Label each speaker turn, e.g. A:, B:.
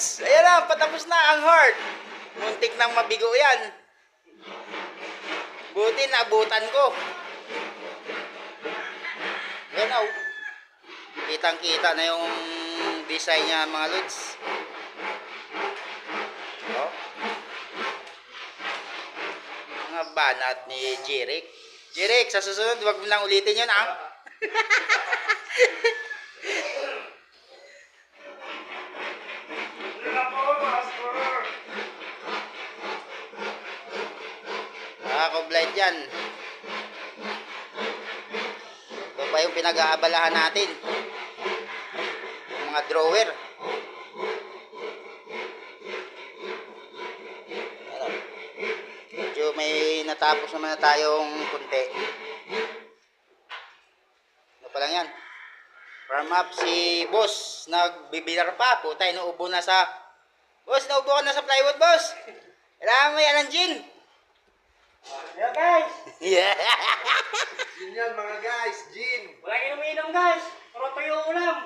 A: lods. Ayan na, patapos na ang heart. Muntik nang mabigo yan. Buti naabutan ko. Ayan o. Kitang-kita na yung design niya mga lods. Oh. Mga banat ni Jeric. Jeric, sa susunod, wag mo nang ulitin yun, ha? Nakakoblind yan. Ito pa yung pinag-aabalahan natin. Yung mga drawer. Medyo may natapos naman na tayong kunti. Ano pa lang yan? Farm up si boss. Nagbibilar pa. Puta, inuubo na sa... Boss, naubo ka na sa plywood, boss. Kailangan mo yan ang gin.
B: Yeah, guys!
A: Yeah.
B: Gin yan mga guys, gin!
C: Wala kayo umiinom guys! Puro tuyo ulam!